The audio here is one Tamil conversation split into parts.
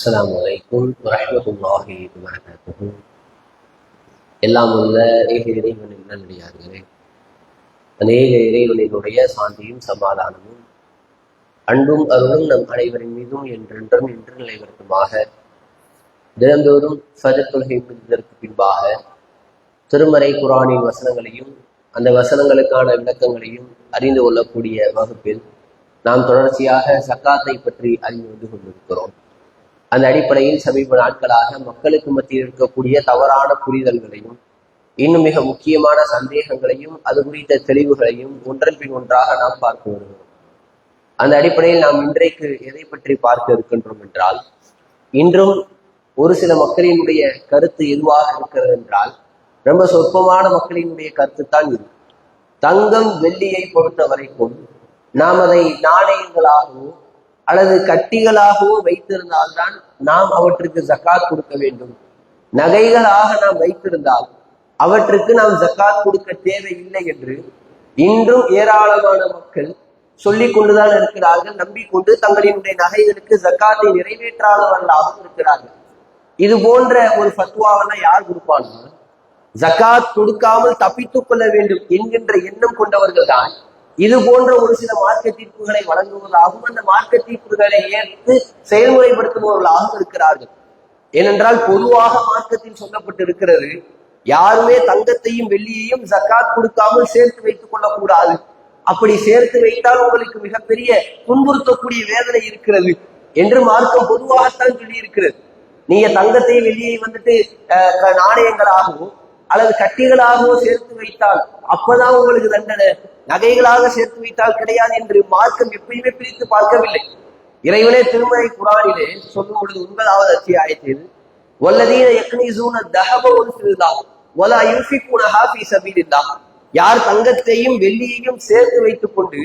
அஸ்ஸலாமு அலைக்கும் வரஹ்மத்துல்லாஹி வபரகாத்துஹு. எல்லாம் உள்ள ஏக இறைவனின் நல்லடியார்களே, அநேக இறைவனினுடைய சாந்தியும் சமாதானமும் அன்பும் அருளும் நம் அனைவரின் மீதும் என்றென்றும் இன்று நிலைவருத்துமாக. தினந்தோறும் ஃபஜர் தொழுகை முடிந்ததற்கு பின்பாக திருமறை குர்ஆனின் வசனங்களையும் அந்த வசனங்களுக்கான விளக்கங்களையும் அறிந்து கொள்ளக்கூடிய வகுப்பில் நாம் தொடர்ச்சியாக ஸகாத்தை பற்றி அறிந்து வந்து கொண்டிருக்கிறோம். அந்த அடிப்படையில் சமீப நாட்களாக மக்களுக்கு மத்தியில் இருக்கக்கூடிய தவறான புரிதல்களையும் இன்னும் மிக முக்கியமான சந்தேகங்களையும் அது குறித்த தெளிவுகளையும் ஒன்றன் பின் ஒன்றாக நாம் பார்க்க வருகிறோம். அந்த அடிப்படையில் நாம் இன்றைக்கு எதை பற்றி பார்க்க இருக்கின்றோம் என்றால், இன்றும் ஒரு சில மக்களினுடைய கருத்து எதுவாக இருக்கிறது என்றால், ரொம்ப சொற்பமான மக்களினுடைய கருத்து தான் இது. தங்கம் வெள்ளியை பொறுத்த வரைக்கும் நாம் அதை நாணயங்களாகவோ அல்லது கட்டிகளாகவோ வைத்திருந்தால்தான் நாம் அவற்றுக்கு ஜக்காத் கொடுக்க வேண்டும். நகைகளாக நாம் வைத்திருந்தால் அவற்றுக்கு நாம் ஜக்காத் கொடுக்க தேவையில்லை என்று இன்றும் ஏராளமான மக்கள் சொல்லிக் கொண்டுதான் இருக்கிறார்கள். நம்பிக்கொண்டு தங்களினுடைய நகைகளுக்கு ஜக்காத்தை நிறைவேற்றாதவர்களாகவும் இருக்கிறார்கள். இது போன்ற ஒரு ஃபத்வாவெல்லாம் யார் கொடுப்பாங்க? ஜக்காத் கொடுக்காமல் தப்பித்துக் கொள்ள வேண்டும் என்கின்ற எண்ணம் கொண்டவர்கள் தான் இது போன்ற ஒரு சில மார்க்க தீர்ப்புகளை வழங்குவதாகவும் அந்த மார்க்க தீர்ப்புகளை ஏற்று செயல்முறைப்படுத்துபவர்களாகவும் இருக்கிறார்கள். ஏனென்றால் பொதுவாக மார்க்கத்தில் சொல்லப்பட்டிருக்கிறது, யாருமே தங்கத்தையும் வெள்ளியையும் ஜக்காத் கொடுக்காமல் சேர்த்து வைத்துக் கொள்ளக்கூடாது. அப்படி சேர்த்து வைத்தால் உங்களுக்கு மிகப்பெரிய துன்புறுத்தக்கூடிய வேதனை இருக்கிறது என்று மார்க்கம் பொதுவாகத்தான் சொல்லி இருக்கிறது. நீங்க தங்கத்தை வெள்ளியை நாணயங்களாகவோ அல்லது கட்டிகளாகவோ சேர்த்து வைத்தால் அப்பதான் உங்களுக்கு தண்டனை, நகைகளாக சேர்த்து வைத்தால் கிடையாது என்று மார்க்கம் எப்பயுமே பிரித்து பார்க்கவில்லை. இறைவனே திருமறை குர்ஆனிலே சொல்லும் பொழுது 9வது அத்தியாயத்தில் வல்லதீன யக்னிஸூன தஹப வல் ஃபில்லா வலா யுன்ஃபிகூனஹா ஃபீ ஸபீலில்லாஹ், யார் தங்கத்தையும் வெள்ளியையும் சேர்த்து வைத்துக் கொண்டு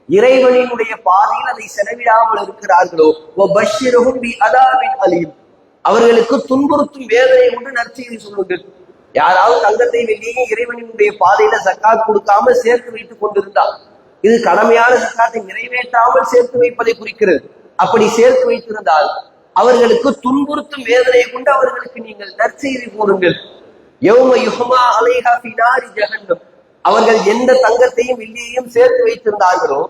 இறைவனினுடைய பாதையில் அதை செலவிடாமல் இருக்கிறார்களோ வபஷ்ஷிருஹும் பிஅதாபின் அலீம், அவர்களுக்கு துன்புறுத்தும் வேதனை கொண்டு நற்செய்தி சொல்லுங்கள். யாராவது தங்கத்தை வெள்ளியையும் இறைவனினுடைய பாதையில ஜக்காத் கொடுக்காமல் சேர்த்து வைத்துக் கொண்டிருந்தால் இது கடமையான ஜக்காத்தை நிறைவேற்றாமல் சேர்த்து வைப்பதை குறிக்கிறது. அப்படி சேர்த்து வைத்திருந்தால் அவர்களுக்கு துன்புறுத்தும் வேதனையை கொண்டு அவர்களுக்கு நீங்கள் நற்செய்தி கூறுங்கள். யௌம யுஹ்மா அலைஹா ஃபீ நாரி ஜஹன்னம், அவர்கள் எந்த தங்கத்தையும் வெள்ளியையும் சேர்த்து வைத்திருந்தார்களோ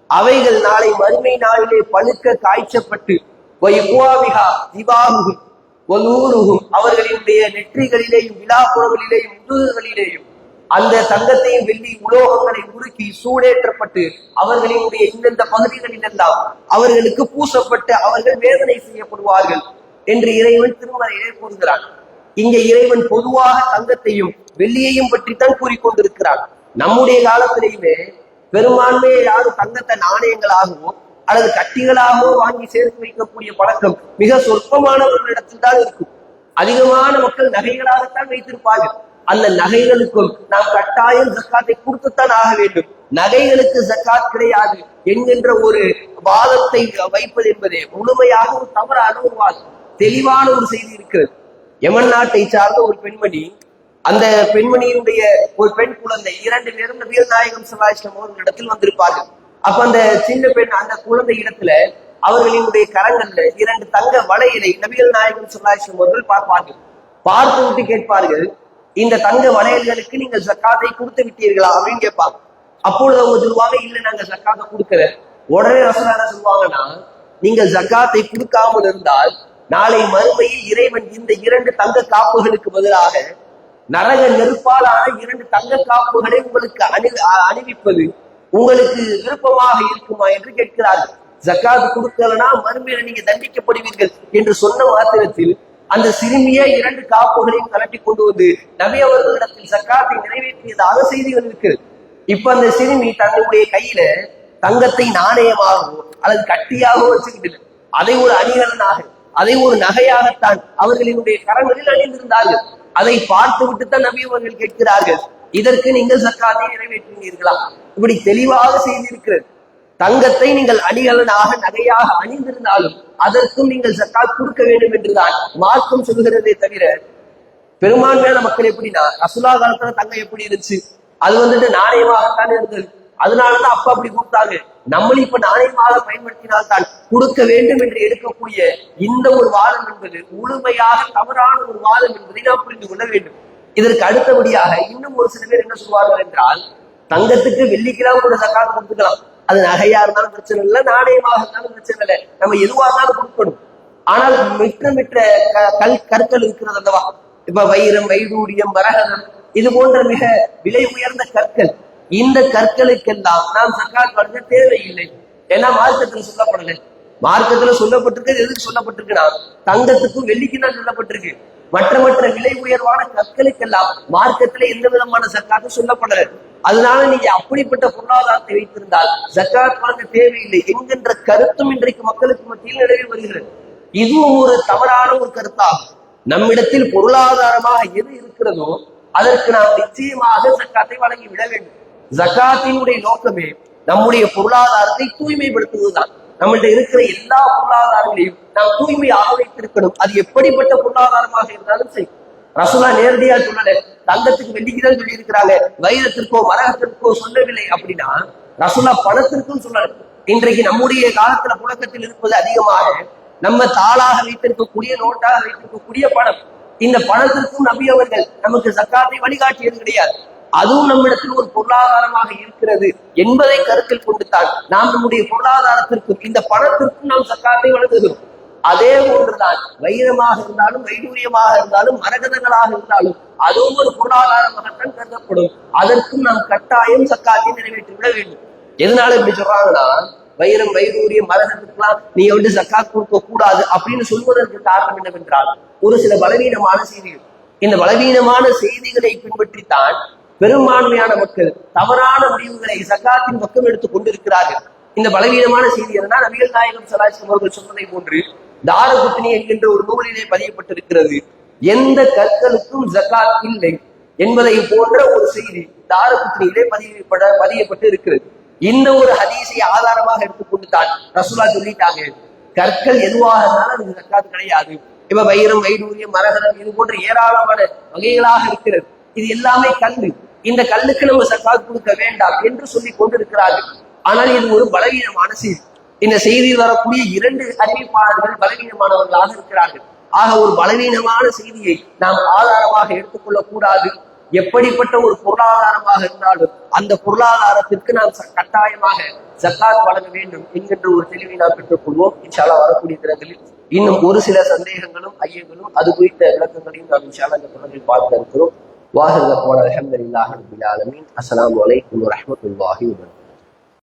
அவைகள் நாளை மறுமை நாளிலே பழுக்க காய்ச்சப்பட்டு வயுவாபிஹா திவாஹும் வலூருஹும், அவர்களினுடைய நெற்றிகளிலேயும் விழாப்புறங்களிலேயும் முதுகுகளிலேயும் அந்த தங்கத்தையும் வெள்ளி உலோகங்களை உருக்கி சூடேற்றப்பட்டு அவர்களினுடைய இந்தந்த பகுதிகளில் எல்லாம் அவர்களுக்கு பூசப்பட்டு அவர்கள் வேதனை செய்யப்படுவார்கள் என்று இறைவன் திருமறையிலே கூறுகிறான். இங்கே இறைவன் பொதுவாக தங்கத்தையும் வெள்ளியையும் பற்றித்தான் கூறிக்கொண்டிருக்கிறான். நம்முடைய காலத்திலேயுமே பெரும்பான்மையை யாரும் தங்கத்தை நாணயங்களாகவோ அல்லது கட்டிகளாகவோ வாங்கி சேர்த்து வைக்கக்கூடிய பழக்கம் மிக சொற்பமானவர்களிடத்தில் தான் இருக்கும். அதிகமான மக்கள் நகைகளாகத்தான் வைத்திருப்பார்கள். அந்த நகைகளுக்கும் நாம் கட்டாயம் ஜக்காத்தை கொடுத்துத்தான் ஆக வேண்டும், நகைகளுக்கு ஜக்காத் கிடையாது என்கின்ற ஒரு வாதத்தை வைப்பது என்பதே முழுமையாக ஒரு தவறான ஒரு வாதம். தெளிவான ஒரு செய்தி இருக்கிறது. யமன் நாட்டை சார்ந்த ஒரு பெண்மணி, அந்த பெண்மணியினுடைய ஒரு பெண் குழந்தை, 2 பேரும் நபிகள் நாயகம் ஸல்லல்லாஹு அலைஹி வஸல்லம் அவர்களிடத்தில் வந்திருப்பார்கள். அப்ப அந்த சின்ன பெண் அந்த குழந்தை இடத்துல அவர்களினுடைய கரங்கள்ல 2 தங்க வளையலை நபிகள் நாயகம் ஸல்லல்லாஹு அலைஹி வஸல்லம் அவர்கள் பார்ப்பார்கள். பார்த்து விட்டு கேட்பார்கள், இந்த தங்க வளையல்களுக்கு நீங்கள் ஜக்காத்தை கொடுத்து விட்டீர்களா அப்படின்னு கேட்பாங்க. அப்பொழுது அவங்க சொல்லுவாங்க, இல்ல நாங்க ஜக்காத்தை கொடுக்கல. உடனே ரசூலுல்லாஹ் என்ன சொல்லுவாங்கன்னா, நீங்கள் ஜக்காத்தை கொடுக்காமல் இருந்தால் நாளை மறுமையில் இறைவன் இந்த 2 தங்க காப்புகளுக்கு பதிலாக நரக நெருப்பாலான 2 தங்க காப்புகளை உங்களுக்கு அணிவிப்பது உங்களுக்கு விருப்பமாக இருக்குமா என்று கேட்கிறார்கள். ஜக்காத் கொடுக்கலனா மறுமையில நீங்க தண்டிக்கப்படுவீர்கள் என்று சொன்ன மாத்திரத்தில் அந்த சிறுமியை 2 காப்புகளையும் கலட்டி கொண்டு வந்து நபி அவர்களிடத்தில் ஜக்காத்தை நிறைவேற்றியதாக செய்திகள் இருக்கிறது. இப்ப அந்த சிறுமி தன்னுடைய கையில தங்கத்தை நாணயமாகவோ அல்லது கட்டியாகவோ வச்சுக்கிட்டு அதை ஒரு அணிகலனாக, அதை ஒரு நகையாகத்தான் அவர்களினுடைய கரங்களில் அணிந்திருந்தார்கள். அதை பார்த்து விட்டுத்தான் நபி அவர்கள் கேட்கிறார்கள், இதற்கு நீங்கள் ஜக்காத்தை நிறைவேற்றினீர்களா? இப்படி தெளிவாக செய்திருக்கிறது. தங்கத்தை நீங்கள் அணிகலனாக நகையாக அணிந்திருந்தாலும் அதற்கும் நீங்கள் ஜக்காத் கொடுக்க வேண்டும் என்றுதான் மார்க்கம் சொல்கிறதே தவிர, பெரும்பான்மையான மக்கள் எப்படின்னா, ரசூலுல்லாஹ் காலத்துல தங்கம் எப்படி இருந்துச்சு, அது நாணயமாகத்தான் இருந்தது, அதனாலதான் அப்ப அப்படி கொடுத்தாங்க. நம்மளும் இப்ப நாணயமாக பயன்படுத்தினால் தான் கொடுக்க வேண்டும் என்று எடுக்கக்கூடிய இந்த ஒரு வாதம் என்பது முழுமையாக தவறான ஒரு வாதம் என்பதை நாம் புரிந்து கொள்ள வேண்டும். இதற்கு அடுத்தபடியாக இன்னும் ஒரு சில பேர் என்ன சொல்வார்கள் என்றால், தங்கத்துக்கு வெள்ளிக்கிழமை கூட சக்காத்து கொடுத்துக்கலாம், அது நகையா இருந்தாலும் பிரச்சனை இல்லை, நாணயமாக இருந்தாலும் பிரச்சனை இல்லை, நம்ம எதுவாக இருந்தாலும் கொடுக்கணும். ஆனால் மிற்ற கற்கள் இருக்கிறது அல்லவா, இப்ப வைரம், வைடூரியம், மரகதம், இது போன்ற மிக விலை உயர்ந்த கற்கள், இந்த கற்களுக்கெல்லாம் நாம் சக்காத் வழங்க தேவையில்லை. ஏன்னா மார்க்கத்துல சொல்லப்படலை. மார்க்கத்துல சொல்லப்பட்டிருக்கு. எதுக்கு சொல்லப்பட்டிருக்குன்னா தங்கத்துக்கும் வெள்ளிக்கு தான் சொல்லப்பட்டிருக்கு. மற்ற விலை உயர்வான கற்களுக்கெல்லாம் மார்க்கத்துல எந்த விதமான சக்காத்தும் சொல்லப்படல. அதனால நீங்க அப்படிப்பட்ட பொருளாதாரத்தை வைத்திருந்தால் ஜக்காத் வழங்க தேவையில்லை என்கின்ற கருத்தும் இன்றைக்கு மக்களுக்கு மத்தியில் நிலவி வருகிறது. இதுவும் ஒரு தவறான ஒரு கருத்தாகும். நம்மிடத்தில் பொருளாதாரமாக எது இருக்கிறதோ அதற்கு நாம் நிச்சயமாக ஜக்காத்தை வழங்கி விட வேண்டும். ஜக்காத்தினுடைய நோக்கமே நம்முடைய பொருளாதாரத்தை தூய்மைப்படுத்துவதுதான். நம்மள்ட்ட இருக்கிற எல்லா பொருளாதாரங்களையும் நாம் தூய்மையாக வைத்திருக்கணும். அது எப்படிப்பட்ட பொருளாதாரமாக இருந்தாலும் சரி. ரசூலா நேரடியா சொல்லல, தங்கத்துக்கு வெள்ளிக்குதான் சொல்லி இருக்கிறாங்க, வைரத்திற்கோ மரகத்திற்கோ சொல்லவில்லை. அப்படின்னா ரசூலா பணத்திற்கும் சொல்லல. இன்றைக்கு நம்முடைய காலத்துல புழக்கத்தில் இருப்பது அதிகமாக நம்ம தாளாக வைத்திருக்கக்கூடிய, நோட்டாக வைத்திருக்கக்கூடிய பணம். இந்த பணத்திற்கும் நபி அவர்கள் நமக்கு ஜக்காத்தை வழிகாட்டியது கிடையாது. அதுவும் நம்மிடத்தில் ஒரு பொருளாதாரமாக இருக்கிறது என்பதை கருத்தில் கொண்டுத்தான் நாம் நம்முடைய பொருளாதாரத்திற்கும் இந்த பணத்திற்கும் நாம் ஜக்காத்தை வழங்குகிறோம். அதே போன்றுதான் வைரமாக இருந்தாலும், வைடூரியமாக இருந்தாலும், மரகதங்களாக இருந்தாலும் அதுவும் ஒரு பொருளாதாரமாகத்தான் கருதப்படும். அதற்கும் நாம் கட்டாயம் ஜக்காத்தை நிறைவேற்றி விட வேண்டும். எதனால இப்படி சொல்றாங்கன்னா, வைரம், வைடூரியம், மரகத்துக்கெல்லாம் நீ ஜக்காத் கொடுக்க கூடாது அப்படின்னு சொல்வதற்கு காரணம் என்னவென்றால், ஒரு சில பலவீனமான செய்திகள். இந்த பலவீனமான செய்திகளை பின்பற்றித்தான் பெரும்பான்மையான மக்கள் தவறான முடிவுகளை ஜக்காத்தின் பக்கம் எடுத்துக் கொண்டிருக்கிறார்கள். இந்த பலவீனமான செய்தி என்னன்னா, நபிகள் நாயகம் ஸல்லல்லாஹு அலைஹி வஸல்லம் அவர்கள் சொன்னதை போன்று தாரகுத்னி என்கின்ற ஒரு நூலிலே பதியப்பட்டிருக்கிறது, எந்த கற்களுக்கும் ஜக்காத் இல்லை என்பதை போன்ற ஒரு செய்தி தாரகுத்னியிலே பதியப்பட்டு இருக்கிறது. இந்த ஒரு ஹதீஸை ஆதாரமாக எடுத்துக்கொண்டு தான் ரசூலா சொல்லிட்டாங்க, கற்கள் எதுவாக இருந்தாலும் அதுக்கு ஜக்காத் கிடையாது. இப்ப வைரம், வைடூரியம், மரகதம் இது போன்ற ஏராளமான வகைகளாக இருக்கிறது. இது எல்லாமே கல்லு. இந்த கல்லுக்கு நம்ம ஜக்காத் கொடுக்க வேண்டாம் என்று சொல்லி கொண்டிருக்கிறார்கள். ஆனால் இது ஒரு பலவீனமான செய்தி. இந்த செய்தியில் வரக்கூடிய 2 அறிவிப்பாளர்கள் பலவீனமானவர்களாக இருக்கிறார்கள். ஆக ஒரு பலவீனமான செய்தியை நாம் ஆதாரமாக எடுத்துக்கொள்ளக் கூடாது. எப்படிப்பட்ட ஒரு பொருளாதாரமாக இருந்தாலும் அந்த பொருளாதாரத்திற்கு நாம் கட்டாயமாக ஜக்காத் வழங்க வேண்டும் என்கின்ற ஒரு தெளிவை நாம் பெற்றுக் கொள்வோம். இன்ஷா அல்லாஹ் வரக்கூடிய தினங்களில் இன்னும் ஒரு சில சந்தேகங்களும் ஐயங்களும் அது குறித்த விளக்கங்களையும் நாம் இன்ஷா அல்லாஹ் இந்த தொடரில் பார்க்க இருக்கிறோம். வாஹிர் தக்வானா அல்ஹம்துலில்லாஹி ரப்பில் ஆலமீன். அஸ்ஸலாமு அலைக்கும் வரஹ்மத்துல்லாஹி வபரகாத்துஹு.